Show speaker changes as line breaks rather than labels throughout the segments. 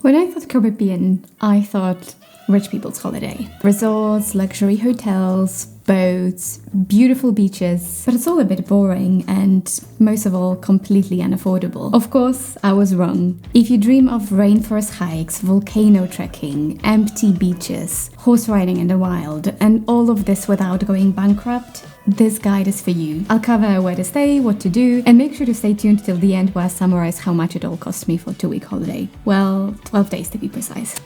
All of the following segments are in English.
When I thought Caribbean, I thought rich people's holiday. Resorts, luxury hotels, boats, beautiful beaches, but it's all a bit boring and most of all completely unaffordable. Of course, I was wrong. If you dream of rainforest hikes, volcano trekking, empty beaches, horse riding in the wild, and all of this without going bankrupt, this guide is for you. I'll cover where to stay, what to do, and make sure to stay tuned till the end where I summarize how much it all cost me for a 2-week holiday. Well, 12 days to be precise.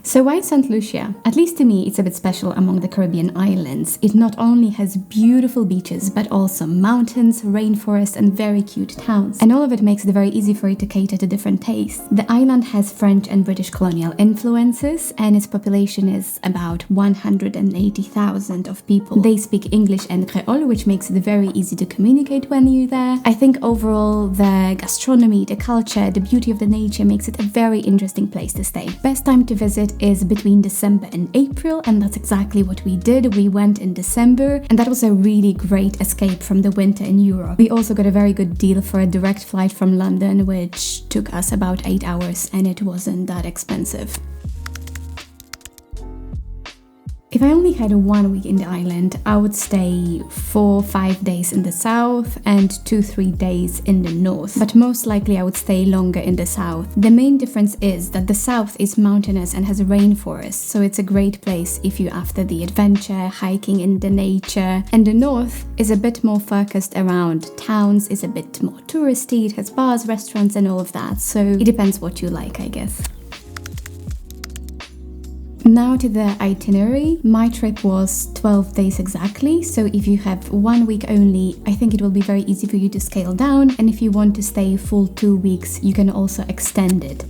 So why Saint Lucia? At least to me, it's a bit special among the Caribbean islands. It not only has beautiful beaches, but also mountains, rainforests, and very cute towns. And all of it makes it very easy for it to cater to different tastes. The island has French and British colonial influences, and its population is about 180,000 of people. They speak English and Creole, which makes it very easy to communicate when you're there. I think overall, the gastronomy, the culture, the beauty of the nature makes it a very interesting place to stay. Best time to visit is between December and April, and that's exactly what we did. We went in December, and that was a really great escape from the winter in Europe. We also got a very good deal for a direct flight from London, which took us about 8 hours, and it wasn't that expensive. If I only had 1 week in the island, I would stay 4-5 days in the south and 2-3 days in the north. But most likely I would stay longer in the south. The main difference is that the south is mountainous and has rainforests, so it's a great place if you're after the adventure, hiking in the nature. And the north is a bit more focused around towns, is a bit more touristy, it has bars, restaurants and all of that. So it depends what you like, I guess. Now to the itinerary. My trip was 12 days exactly, so if you have 1 week only, I think it will be very easy for you to scale down, and if you want to stay full 2 weeks, you can also extend it.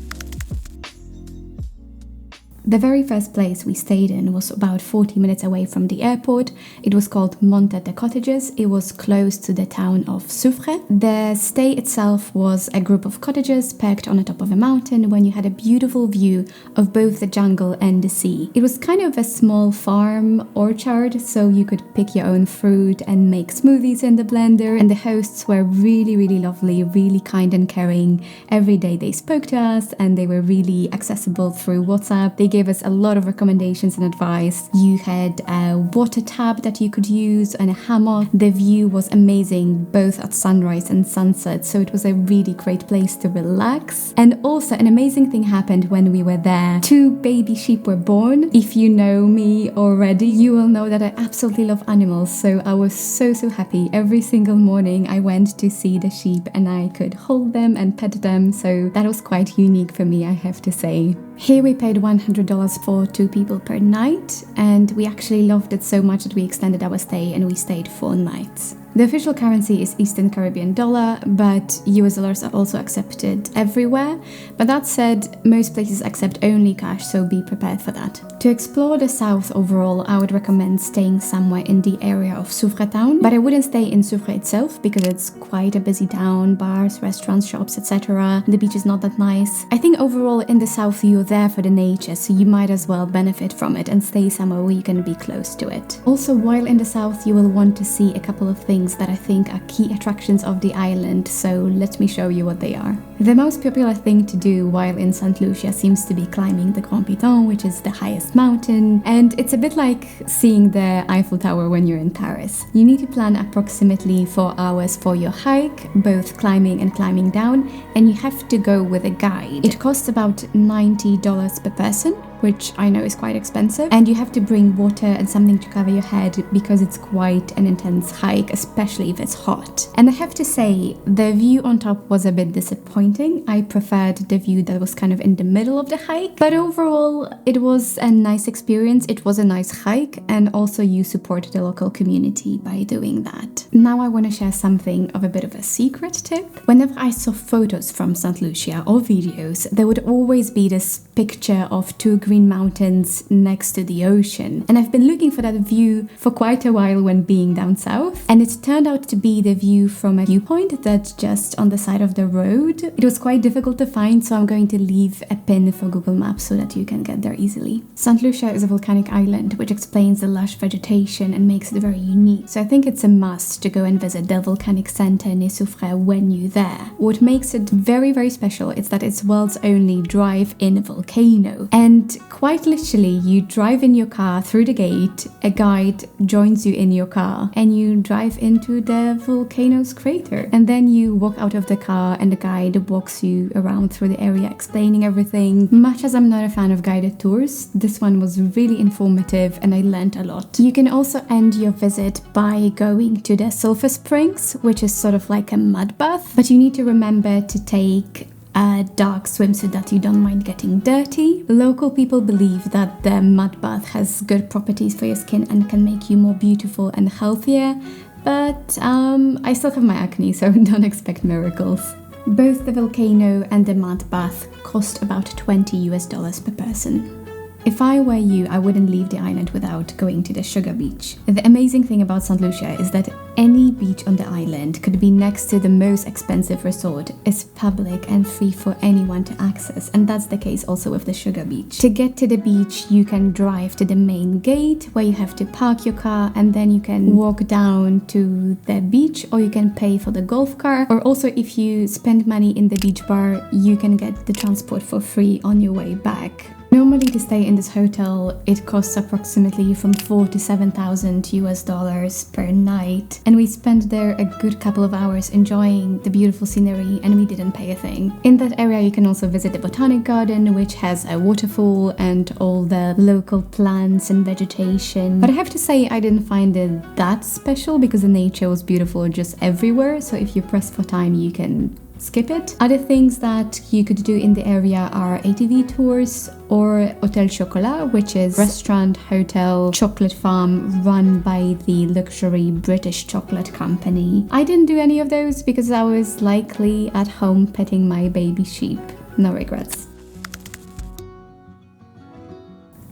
The very first place we stayed in was about 40 minutes away from the airport. It was called Monte de Cottages. It was close to the town of Soufre. The stay itself was a group of cottages perched on the top of a mountain when you had a beautiful view of both the jungle and the sea. It was kind of a small farm orchard, so you could pick your own fruit and make smoothies in the blender, and the hosts were really, really lovely, really kind and caring. Every day they spoke to us and they were really accessible through WhatsApp. They gave us a lot of recommendations and advice. You had a water tap that you could use and a hammock. The view was amazing both at sunrise and sunset, so it was a really great place to relax. And also an amazing thing happened when we were there. 2 baby sheep were born. If you know me already, you will know that I absolutely love animals, so I was so happy. Every single morning I went to see the sheep and I could hold them and pet them, so that was quite unique for me, I have to say. Here we paid $100 for 2 people per night, and we actually loved it so much that we extended our stay and we stayed 4 nights. The official currency is Eastern Caribbean dollar, but US dollars are also accepted everywhere. But that said, most places accept only cash, so be prepared for that. To explore the south overall, I would recommend staying somewhere in the area of Soufre town, but I wouldn't stay in Soufre itself because it's quite a busy town, bars, restaurants, shops, etc. The beach is not that nice. I think overall in the south you're there for the nature, so you might as well benefit from it and stay somewhere where you can be close to it. Also, while in the south you will want to see a couple of things that I think are key attractions of the island, so let me show you what they are. The most popular thing to do while in Saint Lucia seems to be climbing the Grand Piton, which is the highest mountain, and it's a bit like seeing the Eiffel Tower when you're in Paris. You need to plan approximately 4 hours for your hike, both climbing and climbing down, and you have to go with a guide. It costs about $90 per person, which I know is quite expensive, and you have to bring water and something to cover your head because it's quite an intense hike, especially if it's hot. And I have to say, the view on top was a bit disappointing. I preferred the view that was kind of in the middle of the hike, but overall it was a nice experience. It was a nice hike, and also you support the local community by doing that. Now I want to share something of a bit of a secret tip. Whenever I saw photos from Saint Lucia or videos, there would always be this picture of 2 green green mountains next to the ocean. And I've been looking for that view for quite a while when being down south, and it turned out to be the view from a viewpoint that's just on the side of the road. It was quite difficult to find, so I'm going to leave a pin for Google Maps so that you can get there easily. Saint Lucia is a volcanic island, which explains the lush vegetation and makes it very unique. So I think it's a must to go and visit the volcanic center near Soufrière when you're there. What makes it very, very special is that it's world's only drive-in volcano. And quite literally, you drive in your car through the gate, a guide joins you in your car, and you drive into the volcano's crater. And then you walk out of the car and the guide walks you around through the area explaining everything. Much as I'm not a fan of guided tours, this one was really informative and I learned a lot. You can also end your visit by going to the sulfur springs, which is sort of like a mud bath, but you need to remember to take a dark swimsuit that you don't mind getting dirty. Local people believe that the mud bath has good properties for your skin and can make you more beautiful and healthier, but I still have my acne, so don't expect miracles. Both the volcano and the mud bath cost about $20 per person. If I were you, I wouldn't leave the island without going to the sugar beach. The amazing thing about Saint Lucia is that any beach on the island could be next to the most expensive resort. It's public and free for anyone to access, and that's the case also with the sugar beach. To get to the beach, you can drive to the main gate where you have to park your car, and then you can walk down to the beach, or you can pay for the golf cart, or also if you spend money in the beach bar, you can get the transport for free on your way back. Normally to stay in this hotel, it costs approximately from $4,000 to $7,000 per night. And we spent there a good couple of hours enjoying the beautiful scenery and we didn't pay a thing. In that area you can also visit the botanic garden, which has a waterfall and all the local plants and vegetation. But I have to say I didn't find it that special because the nature was beautiful just everywhere. So if you're pressed for time, you can skip it. Other things that you could do in the area are ATV tours or Hotel Chocolat, which is restaurant, hotel, chocolate farm run by the luxury British chocolate company. I didn't do any of those because I was likely at home petting my baby sheep. No regrets.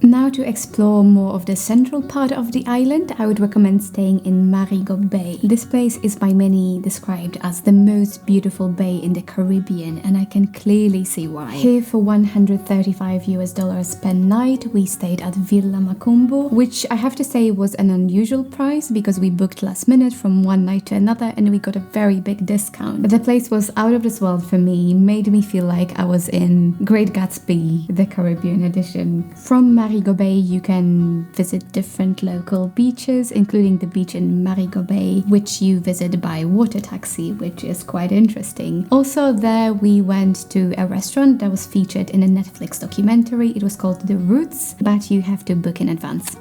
Now to explore more of the central part of the island, I would recommend staying in Marigot Bay. This place is by many described as the most beautiful bay in the Caribbean, and I can clearly see why. Here for $135 per night, we stayed at Villa Macumbo, which I have to say was an unusual price because we booked last minute from one night to another and we got a very big discount. The place was out of this world for me, made me feel like I was in Great Gatsby, the Caribbean edition. From Marigot Bay, you can visit different local beaches, including the beach in Marigot Bay, which you visit by water taxi, which is quite interesting. Also there we went to a restaurant that was featured in a Netflix documentary. It was called The Roots, but you have to book in advance.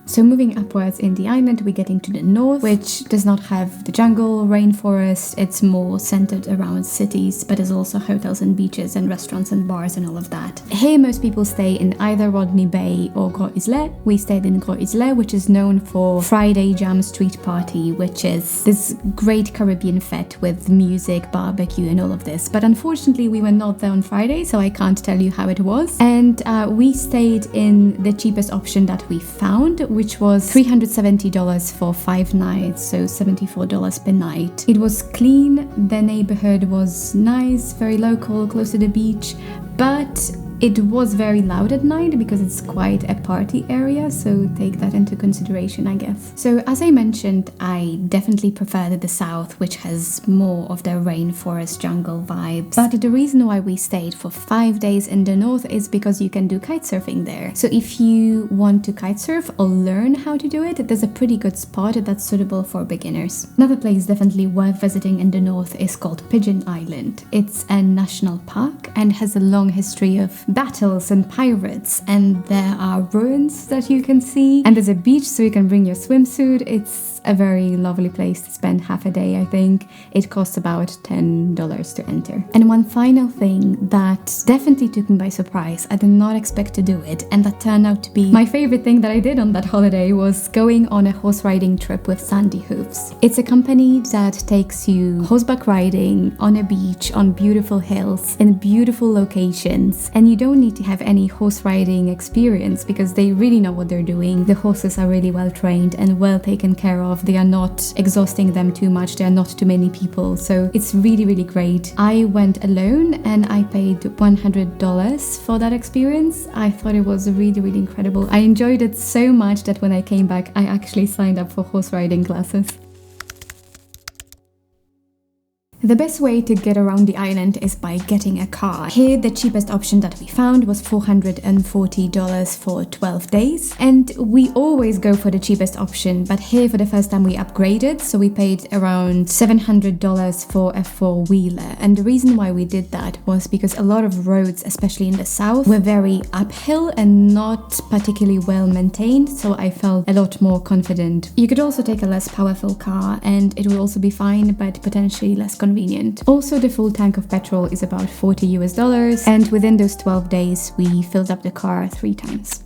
So moving upwards in the island, we're getting to the north, which does not have the jungle, rainforest. It's more centered around cities, but there's also hotels and beaches and restaurants and bars and all of that. Here, most people stay in either Rodney Bay or Gros Islet. We stayed in Gros Islet, which is known for Friday Jam Street Party, which is this great Caribbean fete with music, barbecue, and all of this. But unfortunately, we were not there on Friday, so I can't tell you how it was. And we stayed in the cheapest option that we found, which was $370 for 5 nights, so $74 per night. It was clean, the neighborhood was nice, very local, close to the beach, but it was very loud at night because it's quite a party area, so take that into consideration, I guess. So as I mentioned, I definitely prefer the south, which has more of the rainforest jungle vibes. But the reason why we stayed for 5 days in the north is because you can do kite surfing there. So if you want to kite surf or learn how to do it, there's a pretty good spot that's suitable for beginners. Another place definitely worth visiting in the north is called Pigeon Island. It's a national park and has a long history of battles and pirates, and there are ruins that you can see, and there's a beach so you can bring your swimsuit. It's a very lovely place to spend half a day, I think. It costs about $10 to enter. And one final thing that definitely took me by surprise, I did not expect to do it, and that turned out to be my favorite thing that I did on that holiday, was going on a horse riding trip with Sandy Hoofs. It's a company that takes you horseback riding on a beach, on beautiful hills, in beautiful locations, and you don't need to have any horse riding experience because they really know what they're doing. The horses are really well trained and well taken care of. They are not exhausting them too much. There are not too many people, so it's really, really great. I went alone and I paid $100 for that experience. I thought it was really, really incredible. I enjoyed it so much that when I came back, I actually signed up for horse riding classes. The best way to get around the island is by getting a car. Here, the cheapest option that we found was $440 for 12 days. And we always go for the cheapest option, but here for the first time we upgraded, so we paid around $700 for a four-wheeler. And the reason why we did that was because a lot of roads, especially in the south, were very uphill and not particularly well maintained, so I felt a lot more confident. You could also take a less powerful car and it will also be fine, but potentially less convenient. Also, the full tank of petrol is about $40 and within those 12 days we filled up the car 3 times.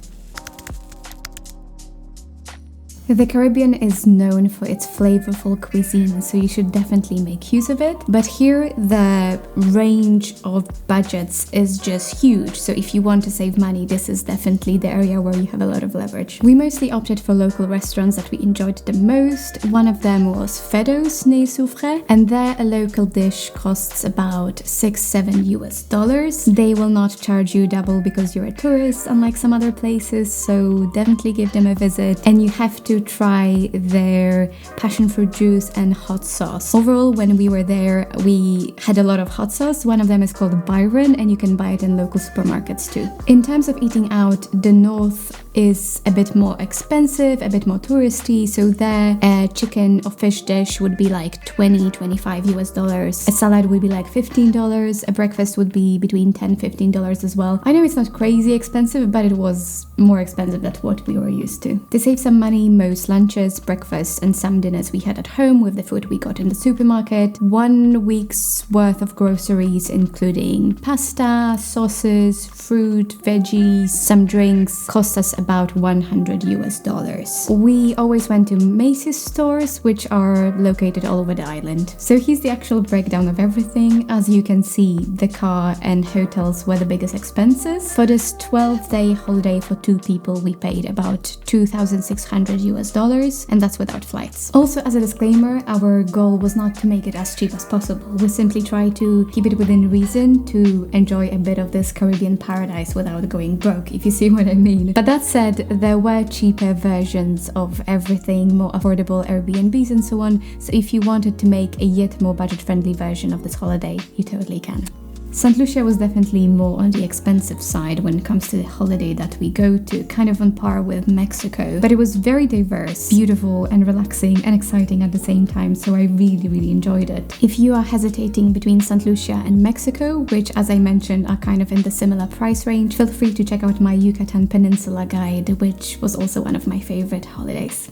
The Caribbean is known for its flavorful cuisine, so you should definitely make use of it. But here, the range of budgets is just huge, so if you want to save money, this is definitely the area where you have a lot of leverage. We mostly opted for local restaurants that we enjoyed the most. One of them was Fedo's near Soufre, and there a local dish costs about $6-7 US. They will not charge you double because you're a tourist, unlike some other places, so definitely give them a visit. And you have to try their passion fruit juice and hot sauce. Overall, when we were there, we had a lot of hot sauce. One of them is called Byron, and you can buy it in local supermarkets too. In terms of eating out, the north is a bit more expensive, a bit more touristy, so there a chicken or fish dish would be like $20-25 US. A salad would be like $15. A breakfast would be between $10-15 as well. I know it's not crazy expensive, but it was more expensive than what we were used to. To save some money, most lunches, breakfasts and some dinners we had at home with the food we got in the supermarket. 1 week's worth of groceries including pasta, sauces, fruit, veggies, some drinks cost us about $100 US. We always went to Macy's stores, which are located all over the island. So here's the actual breakdown of everything. As you can see, the car and hotels were the biggest expenses. For this 12-day holiday for 2 people, we paid about $2,600 US, and that's without flights. Also, as a disclaimer, our goal was not to make it as cheap as possible. We simply try to keep it within reason to enjoy a bit of this Caribbean paradise without going broke, if you see what I mean. But that said, there were cheaper versions of everything, more affordable Airbnbs and so on, so if you wanted to make a yet more budget-friendly version of this holiday, you totally can. Saint Lucia was definitely more on the expensive side when it comes to the holiday that we go to, kind of on par with Mexico. But it was very diverse, beautiful and relaxing and exciting at the same time, so I really, really enjoyed it. If you are hesitating between Saint Lucia and Mexico, which as I mentioned are kind of in the similar price range, feel free to check out my Yucatan Peninsula guide, which was also one of my favorite holidays.